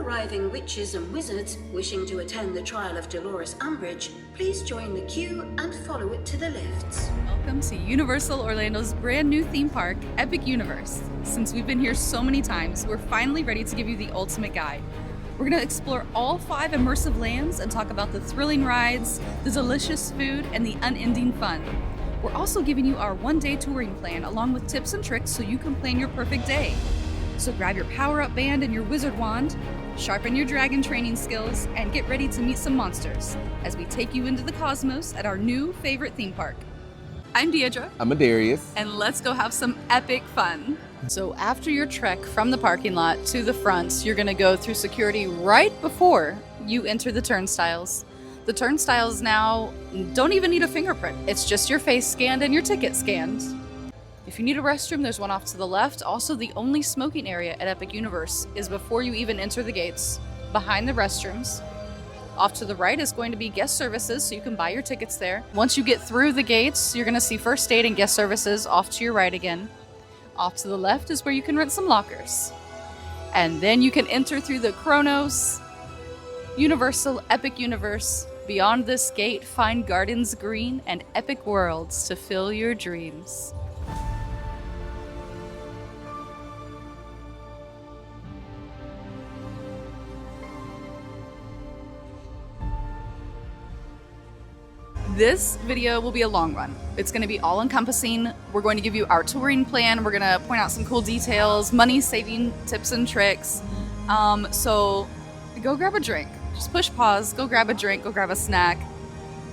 arriving witches and wizards wishing to attend the trial of Dolores Umbridge, please join the queue and follow it to the lifts. Welcome to Universal Orlando's brand new theme park, Epic Universe. Since we've been here so many times, we're finally ready to give you the ultimate guide. We're going to explore all 5 immersive lands and talk about the thrilling rides, the delicious food, and the unending fun. We're also giving you our one-day touring plan along with tips and tricks so you can plan your perfect day. So grab your power-up band and your wizard wand, sharpen your dragon training skills, and get ready to meet some monsters as we take you into the cosmos at our new favorite theme park. I'm Deidre. I'm Adarius. And let's go have some epic fun. So after your trek from the parking lot to the front, you're gonna go through security right before you enter the turnstiles. The turnstiles now don't even need a fingerprint. It's just your face scanned and your ticket scanned. If you need a restroom, there's one off to the left. Also, the only smoking area at Epic Universe is before you even enter the gates, behind the restrooms. Off to the right is going to be guest services, so you can buy your tickets there. Once you get through the gates, you're gonna see first aid and guest services off to your right again. Off to the left is where you can rent some lockers. And then you can enter through the Chronos, Universal Epic Universe. Beyond this gate, find gardens green and epic worlds to fill your dreams. This video will be a long one. It's going to be all-encompassing. We're going to give you our touring plan. We're going to point out some cool details, money-saving tips and tricks. So go grab a drink. Just push pause, go grab a drink, go grab a snack.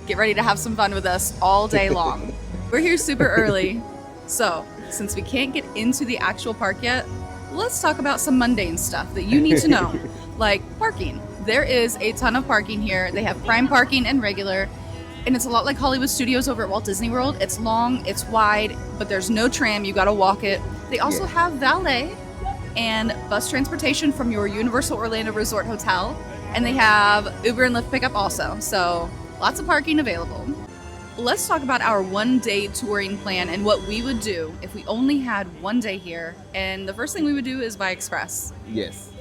Get ready to have some fun with us all day long. We're here super early. So since we can't get into the actual park yet, let's talk about some mundane stuff that you need to know, like parking. There is a ton of parking here. They have prime parking and regular. And it's a lot like Hollywood Studios over at Walt Disney World. It's long, it's wide, but there's no tram. You gotta walk it. They also have valet and bus transportation from your Universal Orlando Resort Hotel. And they have Uber and Lyft pickup also. So lots of parking available. Let's talk about our one-day touring plan and what we would do if we only had one day here. And the first thing we would do is buy Express. Yes.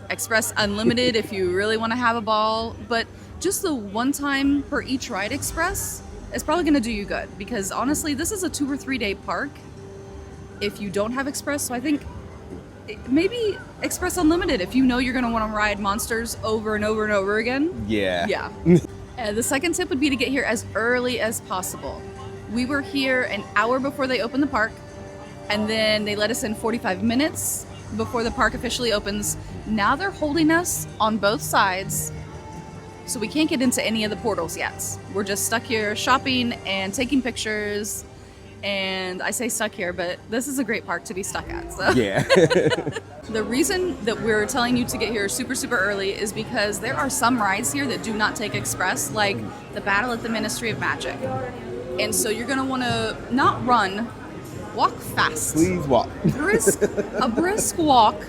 Express Unlimited if you really want to have a ball. But just the one time per each ride Express is probably going to do you good, because honestly, this is a 2 or 3 day park if you don't have Express. So I think maybe Express Unlimited if you know you're going to want to ride monsters over and over and over again. Yeah. The second tip would be to get here as early as possible. We were here an hour before they opened the park, and then they let us in 45 minutes before the park officially opens. Now they're holding us on both sides, so we can't get into any of the portals yet. We're just stuck here shopping and taking pictures. And I say stuck here, but this is a great park to be stuck at. So. Yeah. The reason that we're telling you to get here super, super early is because there are some rides here that do not take Express, like the Battle at the Ministry of Magic. And so you're gonna wanna not run, walk fast. Please walk. A brisk walk,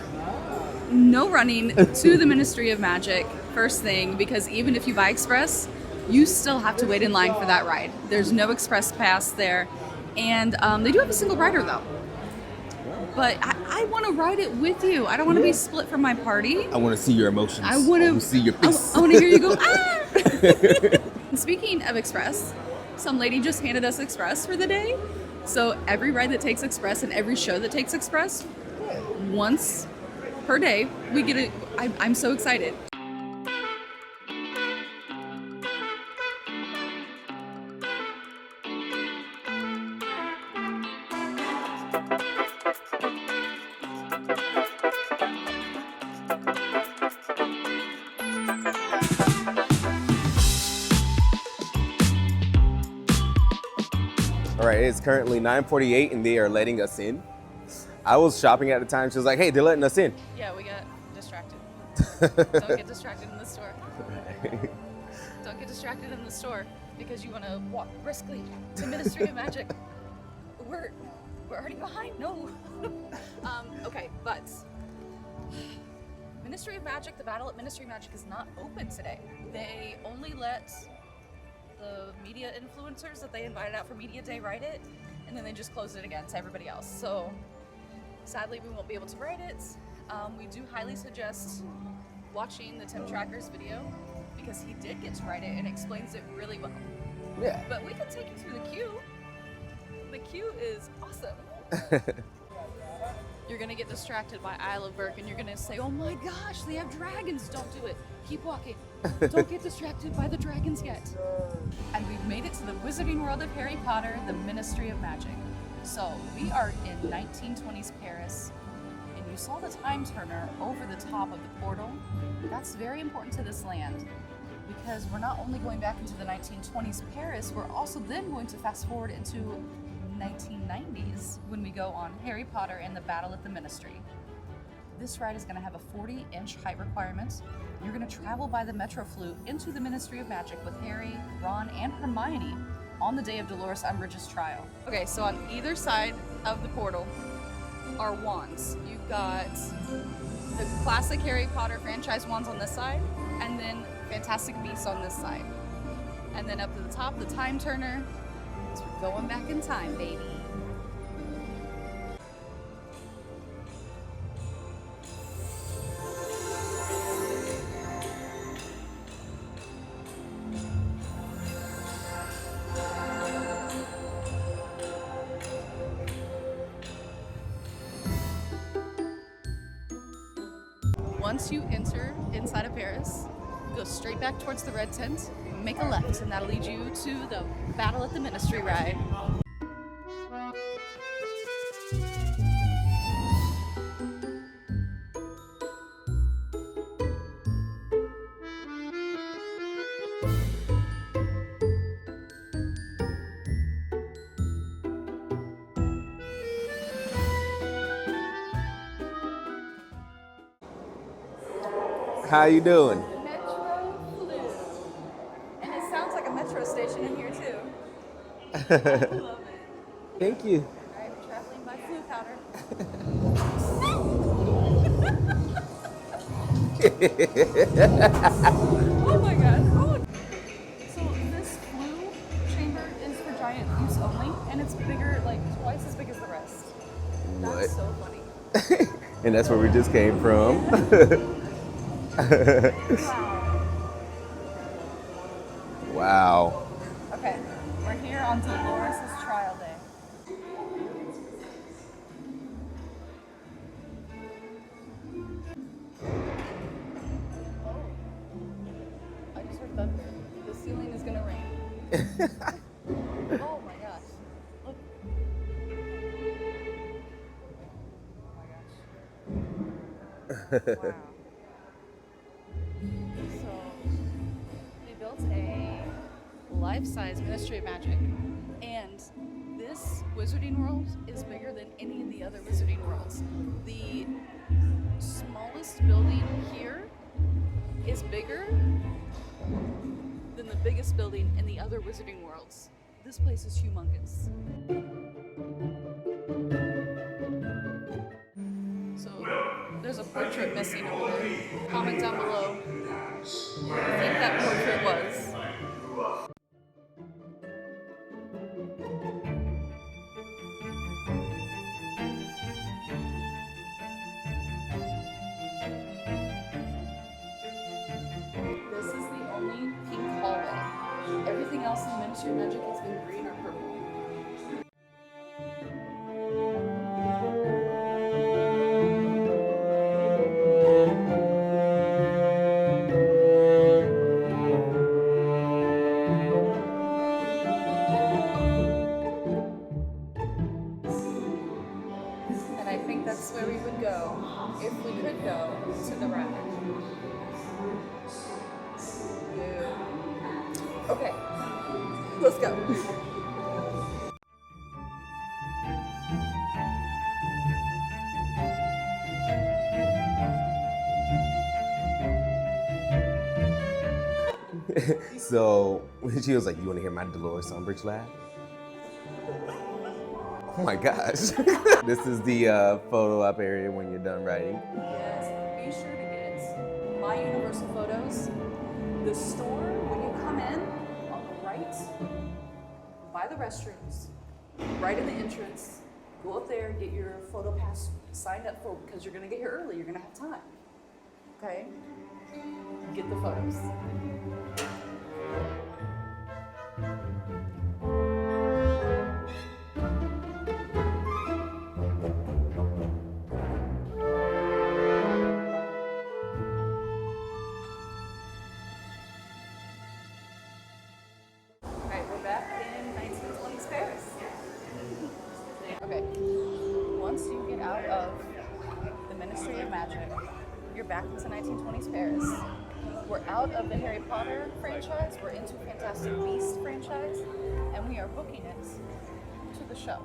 no running to the Ministry of Magic first thing, because even if you buy Express, you still have to wait in line for that ride. There's no Express pass there. And they do have a single rider though. But I want to ride it with you. I don't want to be split from my party. I want to see your emotions. I want to see your face. I want to hear you go, ah! And speaking of Express, some lady just handed us Express for the day. So every ride that takes Express and every show that takes Express, once per day, we get it. I'm so excited. All right, it's currently 9:48 and they are letting us in. I was shopping at the time. She was like, hey, they're letting us in. Yeah, we got distracted. Don't get distracted in the store. Don't get distracted in the store because you want to walk briskly to Ministry of Magic. We're already behind. No. Okay, but Ministry of Magic, the Battle at Ministry of Magic is not open today. They only let the media influencers that they invited out for Media Day ride it, and then they just closed it again to everybody else. So sadly, we won't be able to ride it. We do highly suggest watching the Tim Tracker's video because he did get to write it and explains it really well. Yeah. But we can take you through the queue. The queue is awesome. You're gonna get distracted by Isle of Berk and you're gonna say, oh my gosh, they have dragons. Don't do it. Keep walking. Don't get distracted by the dragons yet. And we've made it to the Wizarding World of Harry Potter, the Ministry of Magic. So we are in 1920s Paris, and you saw the time turner over the top of the portal. That's very important to this land because we're not only going back into the 1920s Paris, we're also then going to fast forward into 1990s when we go on Harry Potter and the Battle at the Ministry. This ride is going to have a 40-inch height requirement. You're going to travel by the Metro Flute into the Ministry of Magic with Harry, Ron, and Hermione on the day of Dolores Umbridge's trial. Okay, so on either side of the portal are wands. You've got the classic Harry Potter franchise wands on this side, and then Fantastic Beasts on this side. And then up to the top, the time turner. So we're going back in time, baby. Once you enter inside of Paris, go straight back towards the red tent, make a left, and that'll lead you to the Battle at the Ministry ride. How you doing? Metro Blue. And it sounds like a metro station in here too. I love it. Thank you. Alright, we're traveling by Flue powder. Oh my god. Oh. So this Flue chamber is for giant use only, and it's bigger, like twice as big as the rest. That's What? so funny. And that's where we just came from. Wow. Okay, we're here on Dolores' trial day. I just heard thunder. The ceiling is gonna rain. Oh my gosh. Look. Oh my gosh. Wow. So, they built a life-size Ministry of Magic, and this Wizarding World is bigger than any of the other Wizarding Worlds. The smallest building here is bigger than the biggest building in the other Wizarding Worlds. This place is humongous. So, there's a portrait missing over there. Comment down below what you think that portrait was. This is the only pink hallway. Everything else in the Ministry of Magic has been green or purple. And I think that's where we would go if we could go to the ride. Yeah. Okay, let's go. So she was like, "You want to hear my Dolores Umbridge laugh?" Oh my gosh! This is the photo op area when you're done writing. Yes, be sure to get My Universal Photos. The store, when you come in, on the right, by the restrooms, right in the entrance, go up there, get your photo pass signed up for, because you're gonna get here early, you're gonna have time. Okay? get the photos. Alright, we're back in 1920s Paris. Okay, once you get out of the Ministry of Magic, you're back into 1920s Paris. We're out of the Harry Potter franchise, we're into Fantastic Beasts franchise, and we are booking it to the show.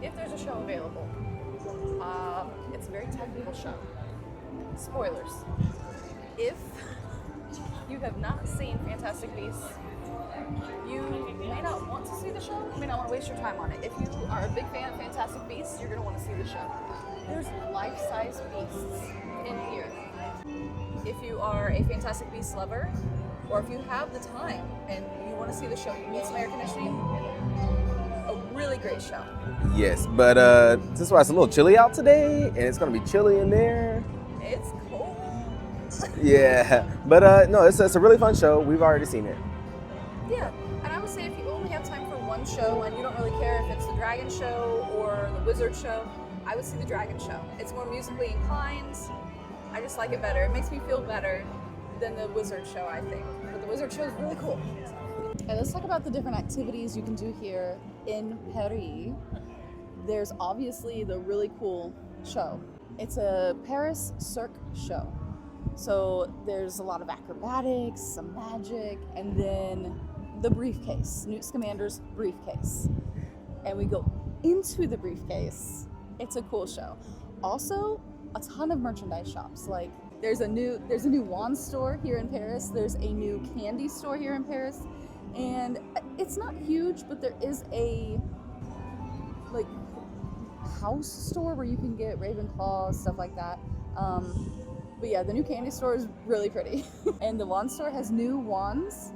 If there's a show available. It's a very technical show. Spoilers. If you have not seen Fantastic Beasts, you may not want to see the show, you may not want to waste your time on it. If you are a big fan of Fantastic Beasts, you're going to want to see the show. There's life-size beasts in here. If you are a Fantastic Beasts lover, or if you have the time and you want to see the show, you need some air conditioning, a really great show. Yes, but this is why it's a little chilly out today, and it's gonna be chilly in there. It's cold. Yeah, but no, it's a really fun show. We've already seen it. Yeah, and I would say if you only have time for one show and you don't really care if it's the Dragon Show or the Wizard Show, I would see the Dragon Show. It's more musically inclined. I just like it better. It makes me feel better than the Wizard Show, I think. But the Wizard Show is really cool. Okay, let's talk about the different activities you can do here in Paris. There's obviously the really cool show. It's a Paris Cirque show. So there's a lot of acrobatics, some magic, and then the briefcase, Newt Scamander's briefcase. And we go into the briefcase. It's a cool show. Also, a ton of merchandise shops. Like there's a new wand store here in Paris. There's a new candy store here in Paris. And it's not huge, but there is a like house store where you can get Ravenclaw, stuff like that. But yeah, the new candy store is really pretty. And the wand store has new wands,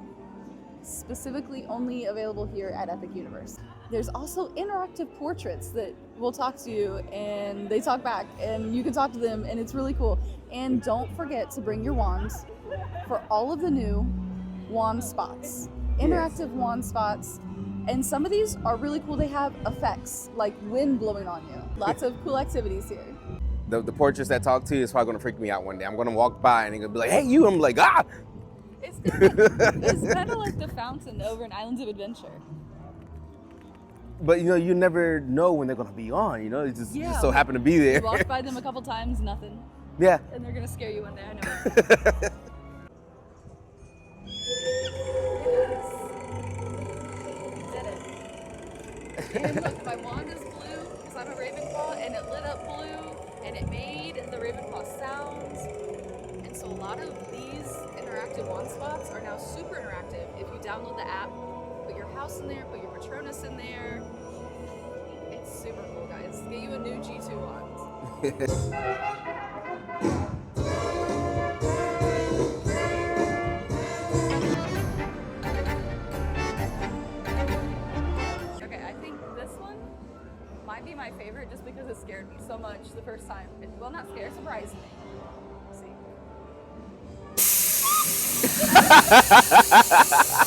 specifically only available here at Epic Universe. There's also interactive portraits that will talk to you and they talk back and you can talk to them and it's really cool. And don't forget to bring your wands for all of the new wand spots. Interactive wand spots. And some of these are really cool. They have effects like wind blowing on you. Lots of cool activities here. The portraits that talk to you is probably gonna freak me out one day. I'm gonna walk by and they're gonna be like, "Hey, you!" I'm like, "Ah!" It's kind of like the fountain over in Islands of Adventure. But you never know when they're gonna be on. It just so happen to be there. You walk by them a couple times, nothing. Yeah. And they're gonna scare you one day. I know. Did it. And look, my wand is blue because I'm a Ravenclaw, and it lit up blue, and it made the Ravenclaw sounds. And so a lot of these interactive wand spots are now super interactive. If you download the app, put your house in there, put your Patronus in there. It's super cool, guys. Get you a new G2 wand. Okay, I think this one might be my favorite just because it scared me so much the first time. Well, not scared, surprised me.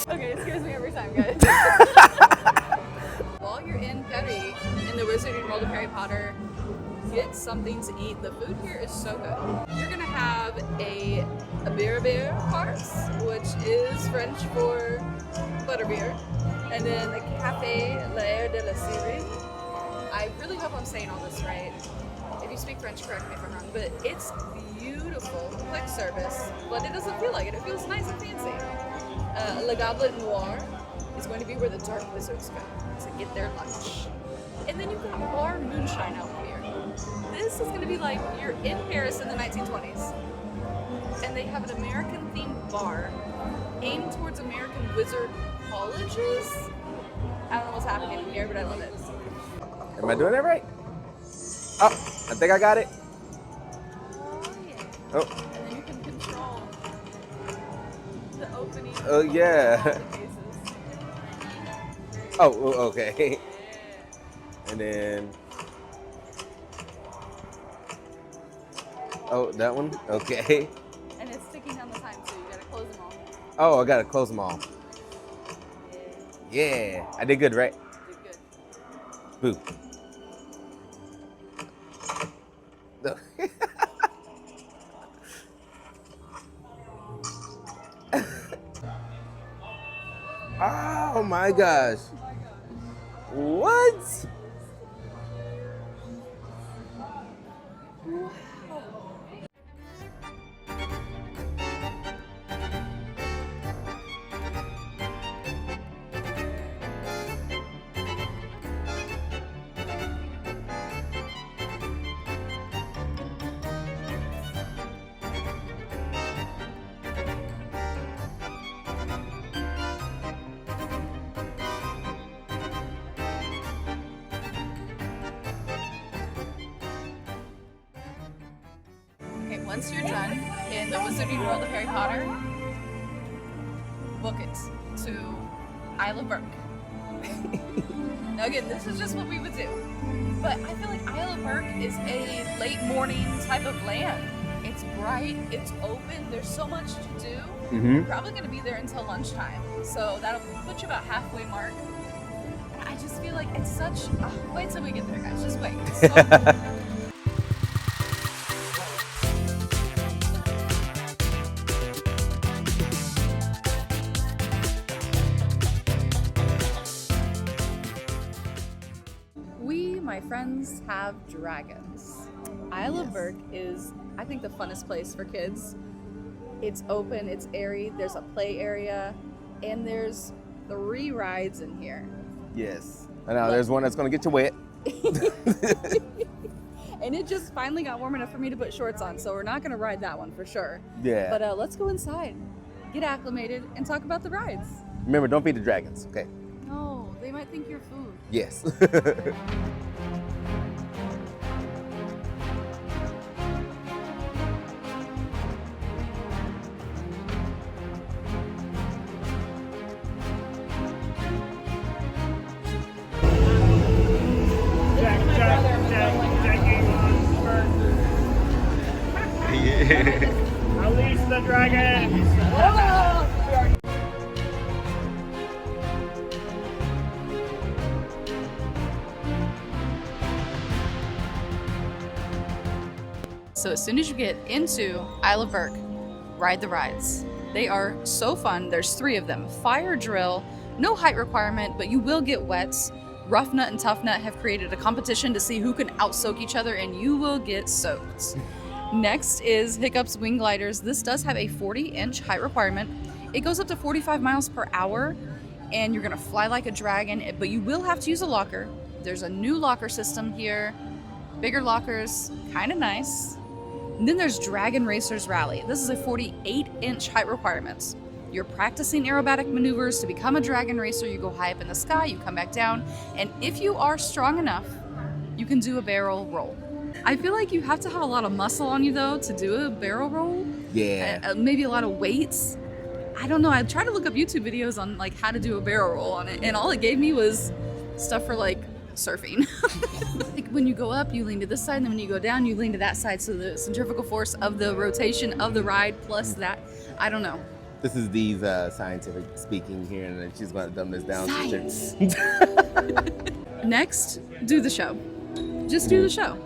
Okay, it scares me every time, guys. While you're in Paris, in the Wizarding World of Harry Potter, get something to eat. The food here is so good. You're gonna have a beer cart, which is French for butterbeer, and then the Café L'Air de la Syrie. I really hope I'm saying all this right. If you speak French, correct me if I'm wrong, but it's beautiful, quick service, but it doesn't feel like it. It feels nice and fancy. Le Goblet Noir is going to be where the dark wizards go to get their lunch. And then you've got Bar Moonshine out here. This is going to be like you're in Paris in the 1920s, and they have an American-themed bar aimed towards American wizard colleges. I don't know what's happening here, but I love it. Am I doing that right? Oh, I think I got it. Oh, yeah. Oh. And then you can control the opening. Oh, yeah. Of all the cases. Oh, okay. And then. Oh, that one? Okay. And it's sticking down the Oh, I gotta close them all. Yeah, I did good, right? Good. Boo. Oh my gosh. What? Okay, once you're done in the Wizarding World of Harry Potter, book it to Isle of Berk. Now again, this is just what we would do. But I feel like Isle of Berk is a late morning type of land. It's bright, it's open, there's so much to do. We're probably gonna be there until lunchtime. So that'll put you about halfway mark. And I just feel like it's such, wait till we get there, guys, just wait. It's so cool. My friends have dragons. Isle of Berk is, I think, the funnest place for kids. It's open, it's airy, there's a play area, and there's 3 rides in here. Yes. I know, there's one that's gonna get you wet. And it just finally got warm enough for me to put shorts on, so we're not gonna ride that one for sure. Yeah. But let's go inside, get acclimated, and talk about the rides. Remember, don't feed the dragons, okay? No, they might think you're food. Yes. Release the dragon! So as soon as you get into Isle of Berk, ride the rides. They are so fun. There's 3 of them. Fire drill, no height requirement, but you will get wet. Rough Nut and Tough Nut have created a competition to see who can out-soak each other, and you will get soaked. Next is Hiccup's Wing Gliders. This does have a 40-inch height requirement. It goes up to 45 miles per hour, and you're gonna fly like a dragon, but you will have to use a locker. There's a new locker system here. Bigger lockers, kind of nice. And then there's Dragon Racers Rally. This is a 48-inch height requirement. You're practicing aerobatic maneuvers to become a dragon racer. You go high up in the sky, you come back down, and if you are strong enough, you can do a barrel roll. I feel like you have to have a lot of muscle on you though to do a barrel roll. Yeah. Maybe a lot of weights. I don't know. I tried to look up YouTube videos on like how to do a barrel roll on it, and all it gave me was stuff for like surfing. Like when you go up, you lean to this side, and then when you go down, you lean to that side. So the centrifugal force of the rotation of the ride plus that, I don't know. This is Dee's scientific speaking here, and then she's going to dumb this down. Science. Next, do the show. Just do the show.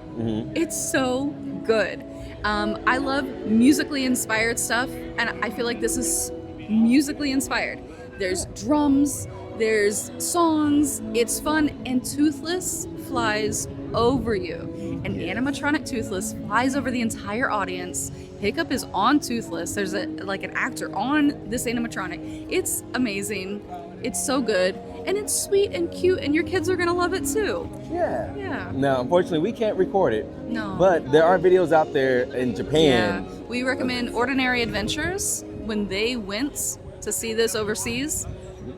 It's so good. I love musically inspired stuff, and I feel like this is musically inspired. There's drums, there's songs, it's fun, and Toothless flies over you. An animatronic Toothless flies over the entire audience. Hiccup is on Toothless. There's an actor on this animatronic. It's amazing. It's so good. And it's sweet and cute, and your kids are gonna love it too. Yeah. Yeah. Now, unfortunately, we can't record it. No. But there are videos out there in Japan. Yeah. We recommend Ordinary Adventures. When they went to see this overseas,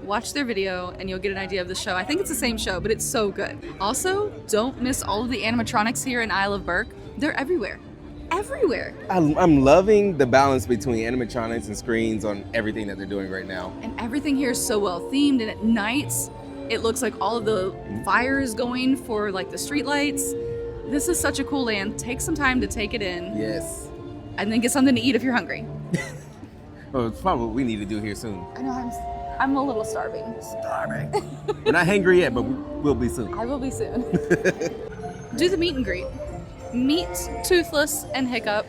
watch their video and you'll get an idea of the show. I think it's the same show, but it's so good. Also, don't miss all of the animatronics here in Isle of Berk. They're everywhere. Everywhere. I'm loving the balance between animatronics and screens on everything that they're doing right now. And everything here is so well themed, and at nights it looks like all of the fire is going for like the street lights. This is such a cool land. Take some time to take it in. Yes. And then get something to eat if you're hungry. Oh, it's probably what we need to do here soon. I know I'm a little starving. Starving. We're not hangry yet, but we'll be soon. I will be soon. Do the meet and greet. Meet Toothless and Hiccup.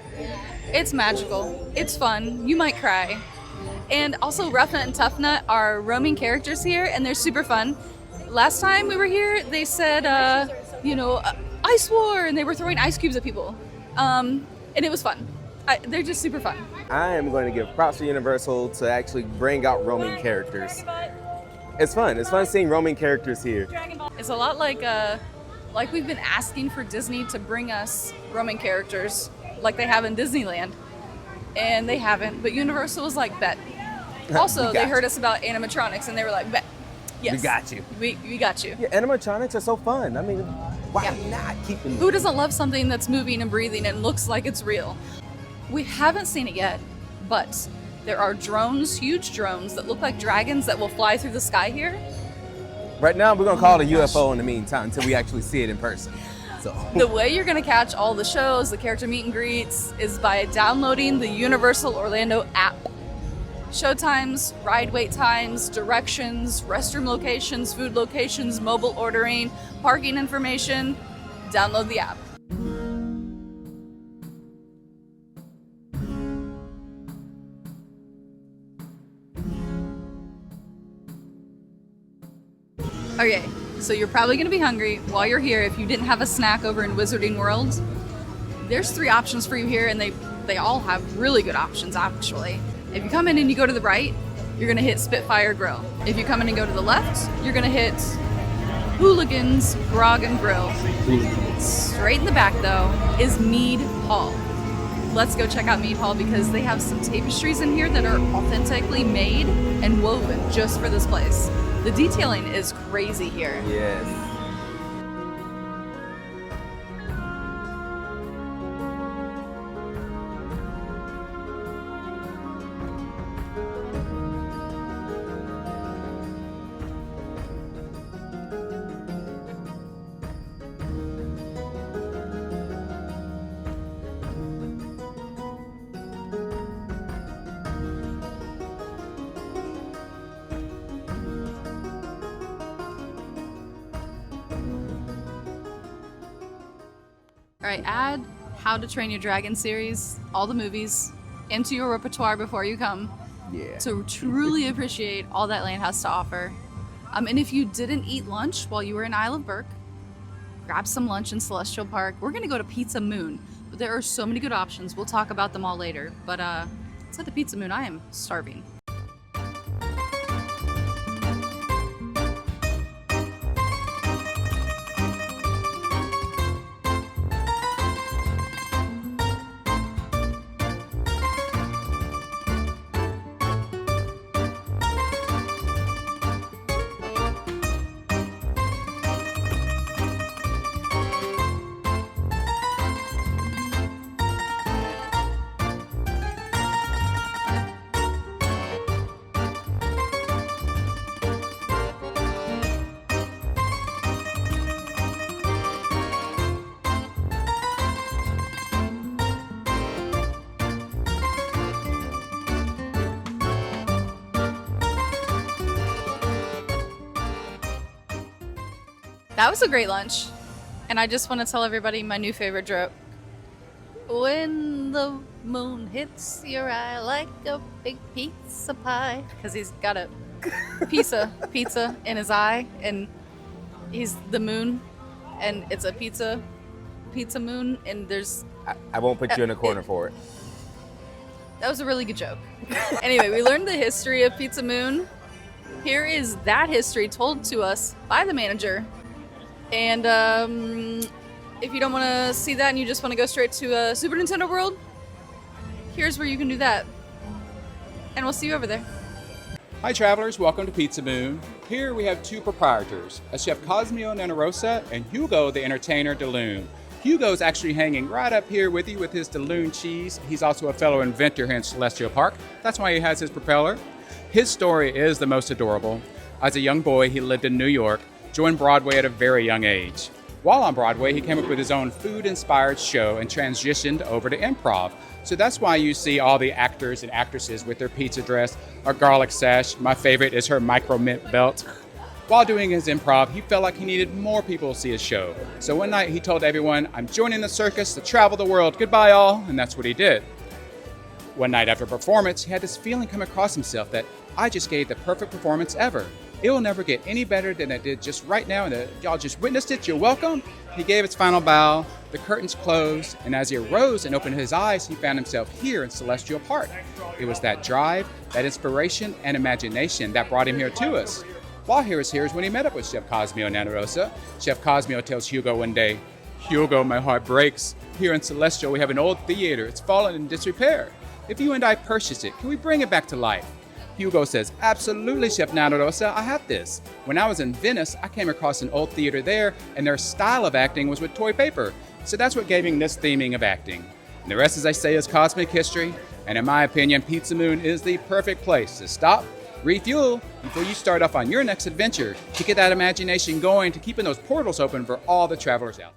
It's magical. It's fun. You might cry. And also, Rough Nut and Tough Nut are roaming characters here, and they're super fun. Last time we were here, they said, Ice War, and they were throwing ice cubes at people. And it was fun. They're just super fun. I am going to give props to Universal to actually bring out roaming characters. It's fun. It's fun seeing roaming characters here. It's a lot like we've been asking for Disney to bring us roaming characters like they have in Disneyland. And they haven't, but Universal was like, bet. Also, they heard us about animatronics, and they were like, bet. Yes. We got you. We got you. Yeah, animatronics are so fun. I mean, why not keep them? Who doesn't love something that's moving and breathing and looks like it's real? We haven't seen it yet, but there are drones, huge drones, that look like dragons that will fly through the sky here. Right now, we're going to call it a UFO in the meantime until we actually see it in person. So the way you're going to catch all the shows, the character meet and greets, is by downloading the Universal Orlando app. Showtimes, ride wait times, directions, restroom locations, food locations, mobile ordering, parking information. Download the app. Okay, so you're probably going to be hungry while you're here if you didn't have a snack over in Wizarding World. There's 3 options for you here, and they all have really good options, actually. If you come in and you go to the right, you're going to hit Spitfire Grill. If you come in and go to the left, you're going to hit Hooligans Grog and Grill. Straight in the back, though, is Mead Hall. Let's go check out Mead Hall because they have some tapestries in here that are authentically made and woven just for this place. The detailing is crazy here. yes. All right, add How to Train Your Dragon series, all the movies, into your repertoire before you come Yeah. to truly appreciate all that land has to offer. And if you didn't eat lunch while you were in Isle of Berk, grab some lunch in Celestial Park. We're going to go to Pizza Moon, but there are so many good options. We'll talk about them all later. But let's head to Pizza Moon. I am starving. That was a great lunch. And I just want to tell everybody my new favorite joke. When the moon hits your eye like a big pizza pie. Because he's got a pizza in his eye. And he's the moon. And it's a pizza moon. And there's... I won't put you in a corner for it. That was a really good joke. Anyway, we learned the history of Pizza Moon. Here is that history told to us by the manager. And if you don't want to see that and you just want to go straight to Super Nintendo World, here's where you can do that. And we'll see you over there. Hi travelers, welcome to Pizza Moon. Here we have 2 proprietors, a Chef Cosmio Nanarosa and Hugo the Entertainer DeLune. Hugo's actually hanging right up here with you with his DeLune cheese. He's also a fellow inventor here in Celestial Park. That's why he has his propeller. His story is the most adorable. As a young boy, he lived in New York, joined Broadway at a very young age. While on Broadway, he came up with his own food-inspired show and transitioned over to improv. So that's why you see all the actors and actresses with their pizza dress or garlic sash. My favorite is her micro mint belt. While doing his improv, he felt like he needed more people to see his show. So one night he told everyone, "I'm joining the circus to travel the world. Goodbye, all." And that's what he did. One night after a performance, he had this feeling come across himself that I just gave the perfect performance ever. It will never get any better than it did just right now, and y'all just witnessed it. You're welcome. He gave his final bow, the curtains closed, and as he arose and opened his eyes, he found himself here in Celestial Park. It was that drive, that inspiration, and imagination that brought him here to us. While he was here is when he met up with Chef Cosmio and Ana Rosa. Chef Cosmio tells Hugo one day, "Hugo, my heart breaks. Here in Celestial, we have an old theater. It's fallen in disrepair. If you and I purchase it, can we bring it back to life?" Hugo says, "Absolutely, Chef Ana Rosa, I have this. When I was in Venice, I came across an old theater there, and their style of acting was with toy paper. So that's what gave him this theming of acting. And the rest, as I say, is cosmic history. And in my opinion, Pizza Moon is the perfect place to stop, refuel, before you start off on your next adventure, to get that imagination going, to keeping those portals open for all the travelers out."